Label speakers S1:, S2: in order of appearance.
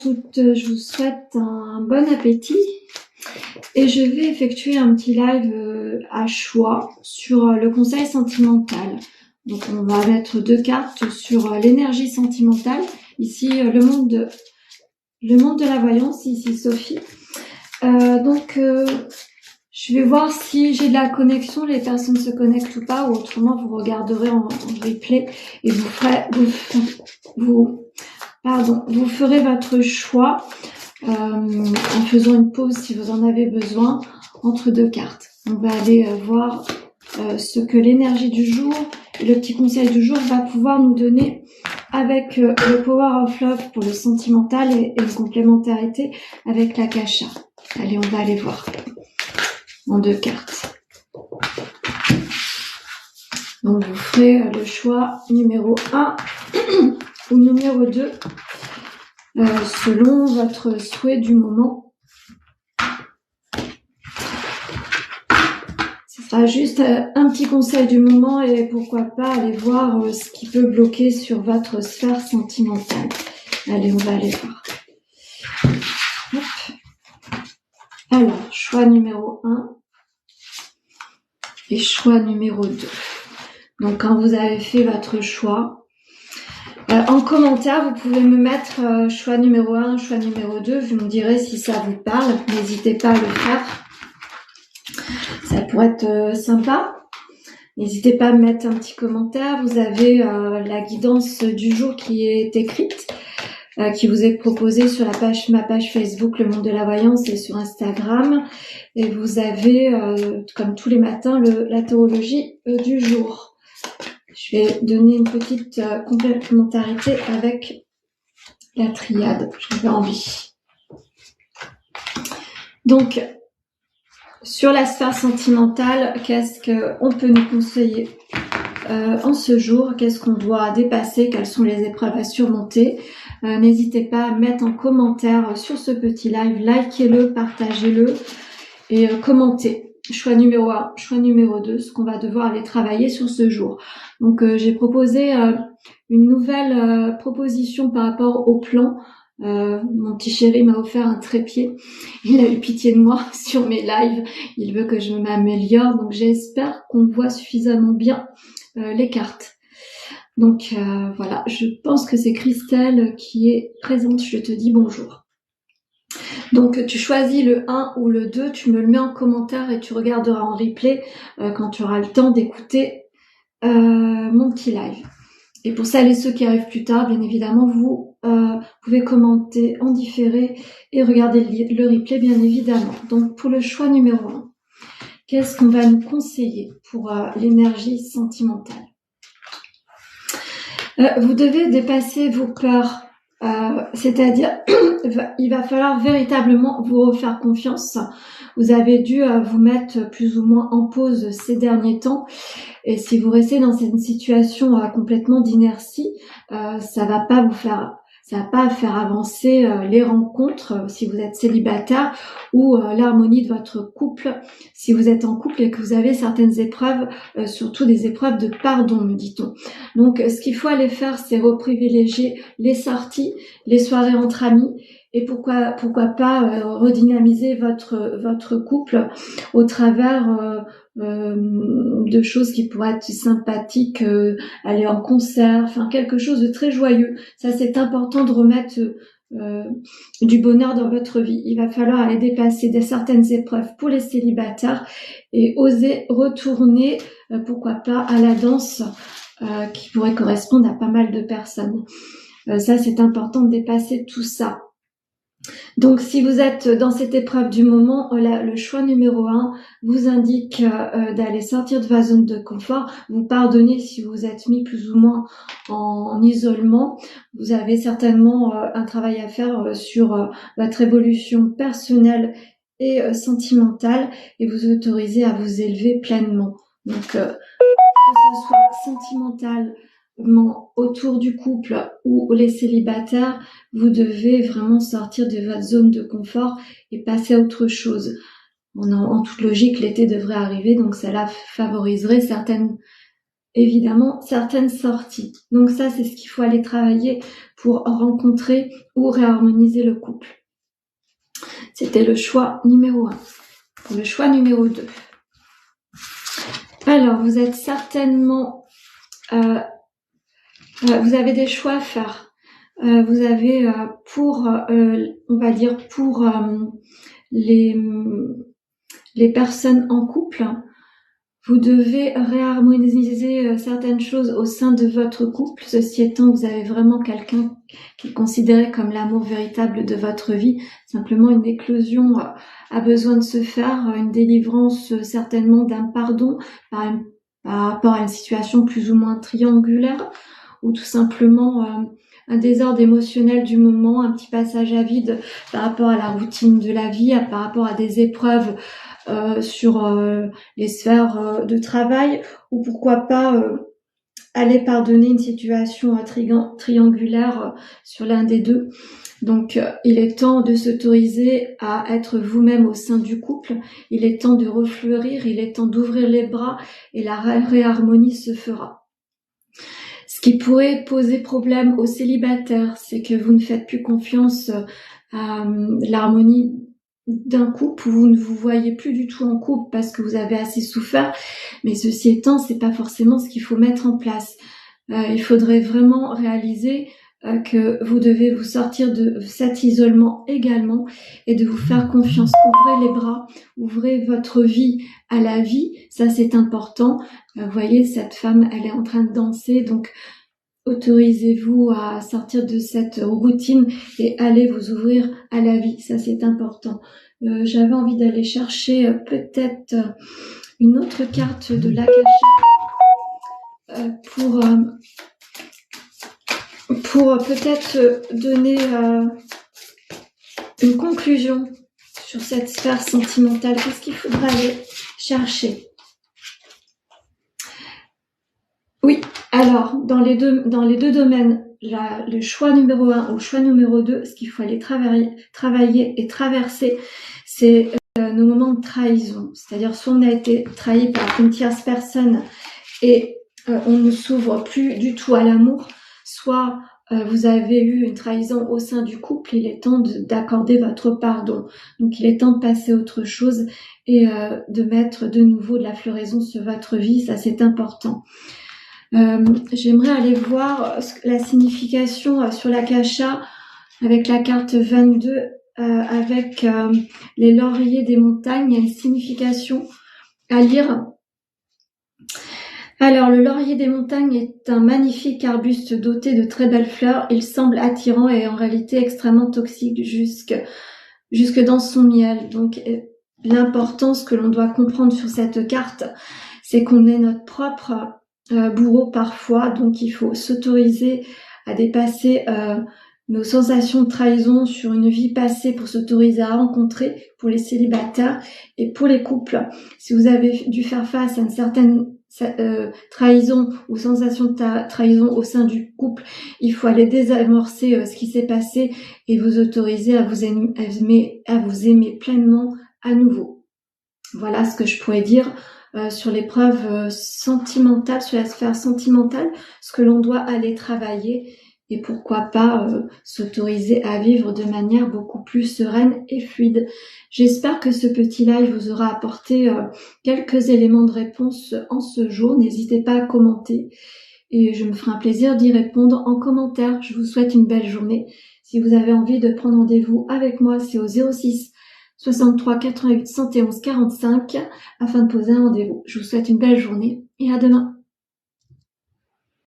S1: Je vous souhaite un bon appétit et je vais effectuer un petit live à choix sur le conseil sentimental. Donc on va mettre 2 cartes sur l'énergie sentimentale. Ici le monde de la voyance, ici Sophie. Je vais voir si j'ai de la connexion, les personnes se connectent ou pas, ou autrement vous regarderez en replay et vous ferez votre choix en faisant une pause si vous en avez besoin entre 2 cartes. On va aller voir ce que l'énergie du jour et le petit conseil du jour va pouvoir nous donner avec le Power of Love pour le sentimental et la complémentarité avec l'Akasha. Allez, on va aller voir en 2 cartes. Donc vous ferez le choix numéro 1 ou numéro 2 selon votre souhait du moment. Ce sera juste un petit conseil du moment et pourquoi pas aller voir ce qui peut bloquer sur votre sphère sentimentale. Allez, on va aller voir. Hop. Alors, choix numéro 1 et choix numéro 2. Donc, quand vous avez fait votre choix, en commentaire, vous pouvez me mettre choix numéro 1, choix numéro 2. Vous me direz si ça vous parle. N'hésitez pas à le faire. Ça pourrait être sympa. N'hésitez pas à me mettre un petit commentaire. Vous avez la guidance du jour qui est écrite, qui vous est proposée sur ma page Facebook Le Monde de la Voyance et sur Instagram. Et vous avez, comme tous les matins, la théologie du jour. Je vais donner une petite complémentarité avec la triade. J'avais envie. Donc, sur la sphère sentimentale, qu'est-ce qu'on peut nous conseiller en ce jour? Qu'est-ce qu'on doit dépasser? Quelles sont les épreuves à surmonter? N'hésitez pas à mettre en commentaire sur ce petit live, likez-le, partagez-le et commentez. Choix numéro 1, choix numéro 2, ce qu'on va devoir aller travailler sur ce jour. Donc j'ai proposé une nouvelle proposition par rapport au plan. Mon petit chéri m'a offert un trépied. Il a eu pitié de moi sur mes lives. Il veut que je m'améliore. Donc j'espère qu'on voit suffisamment bien les cartes. Donc voilà, je pense que c'est Christelle qui est présente. Je te dis bonjour. Donc tu choisis le 1 ou le 2, tu me le mets en commentaire et tu regarderas en replay quand tu auras le temps d'écouter mon petit live. Et pour celles et ceux qui arrivent plus tard, bien évidemment, vous pouvez commenter en différé et regarder le replay, bien évidemment. Donc pour le choix numéro 1, qu'est-ce qu'on va nous conseiller pour l'énergie sentimentale? Vous devez dépasser vos peurs. C'est-à-dire, il va falloir véritablement vous refaire confiance. Vous avez dû vous mettre plus ou moins en pause ces derniers temps. Et si vous restez dans cette situation complètement d'inertie, ça va pas faire avancer les rencontres si vous êtes célibataire ou l'harmonie de votre couple si vous êtes en couple et que vous avez certaines épreuves, surtout des épreuves de pardon, me dit-on. Donc ce qu'il faut aller faire, c'est reprivilégier les sorties, les soirées entre amis et pourquoi pas redynamiser votre couple au travers de choses qui pourraient être sympathiques, aller en concert, enfin quelque chose de très joyeux. Ça, c'est important de remettre du bonheur dans votre vie. Il va falloir aller dépasser certaines épreuves pour les célibataires et oser retourner, pourquoi pas, à la danse qui pourrait correspondre à pas mal de personnes. Ça, c'est important de dépasser tout ça. Donc, si vous êtes dans cette épreuve du moment, le choix numéro 1 vous indique d'aller sortir de votre zone de confort, vous pardonner si vous êtes mis plus ou moins en isolement. Vous avez certainement un travail à faire sur votre évolution personnelle et sentimentale et vous autorisez à vous élever pleinement. Donc, que ce soit sentimental, autour du couple ou les célibataires, vous devez vraiment sortir de votre zone de confort et passer à autre chose. En toute logique, l'été devrait arriver, donc cela favoriserait certaines évidemment certaines sorties. Donc ça, c'est ce qu'il faut aller travailler pour rencontrer ou réharmoniser le couple. C'était le choix numéro 1. Pour le choix numéro 2. Alors, vous êtes certainement... vous avez des choix à faire. Vous avez on va dire pour les personnes en couple, vous devez réharmoniser certaines choses au sein de votre couple. Ceci étant, vous avez vraiment quelqu'un qui est considéré comme l'amour véritable de votre vie. Simplement, une éclosion a besoin de se faire, une délivrance certainement d'un pardon par rapport à une situation plus ou moins triangulaire, ou tout simplement un désordre émotionnel du moment, un petit passage à vide par rapport à la routine de la vie, par rapport à des épreuves sur les sphères de travail, ou pourquoi pas aller pardonner une situation triangulaire sur l'un des deux. Donc il est temps de s'autoriser à être vous-même au sein du couple, il est temps de refleurir, il est temps d'ouvrir les bras et la réharmonie se fera. Ce qui pourrait poser problème aux célibataires, c'est que vous ne faites plus confiance à l'harmonie d'un couple, où vous ne vous voyez plus du tout en couple parce que vous avez assez souffert. Mais ceci étant, c'est pas forcément ce qu'il faut mettre en place. Il faudrait vraiment réaliser que vous devez vous sortir de cet isolement également et de vous faire confiance. Ouvrez les bras, ouvrez votre vie à la vie, ça c'est important. Vous voyez, cette femme, elle est en train de danser, donc autorisez-vous à sortir de cette routine et allez vous ouvrir à la vie, ça c'est important. J'avais envie d'aller chercher peut-être une autre carte de l'Akasha pour peut-être donner une conclusion sur cette sphère sentimentale. Qu'est-ce qu'il faudra aller chercher? Oui, alors dans les deux domaines, le choix numéro 1 ou le choix numéro 2, ce qu'il faut aller travailler et traverser, c'est nos moments de trahison. C'est-à-dire soit on a été trahi par une tierce personne et on ne s'ouvre plus du tout à l'amour, soit vous avez eu une trahison au sein du couple, il est temps d'accorder votre pardon. Donc il est temps de passer à autre chose et de mettre de nouveau de la floraison sur votre vie, ça c'est important. J'aimerais aller voir la signification sur l'Akasha avec la carte 22, avec les lauriers des montagnes. Il y a une signification à lire. Alors, le laurier des montagnes est un magnifique arbuste doté de très belles fleurs. Il semble attirant et en réalité extrêmement toxique jusque dans son miel. Donc, l'importance que l'on doit comprendre sur cette carte, c'est qu'on est notre propre bourreau parfois. Donc, il faut s'autoriser à dépasser nos sensations de trahison sur une vie passée pour s'autoriser à rencontrer, pour les célibataires et pour les couples. Si vous avez dû faire face à une certaine trahison ou sensation de trahison au sein du couple, il faut aller désamorcer ce qui s'est passé et vous autoriser à vous aimer pleinement à nouveau. Voilà ce que je pourrais dire sur l'épreuve sentimentale, sur la sphère sentimentale, ce que l'on doit aller travailler et pourquoi pas s'autoriser à vivre de manière beaucoup plus sereine et fluide. J'espère que ce petit live vous aura apporté quelques éléments de réponse en ce jour. N'hésitez pas à commenter et je me ferai un plaisir d'y répondre en commentaire. Je vous souhaite une belle journée. Si vous avez envie de prendre rendez-vous avec moi, c'est au 06 63 88 111 45 afin de poser un rendez-vous. Je vous souhaite une belle journée et à demain.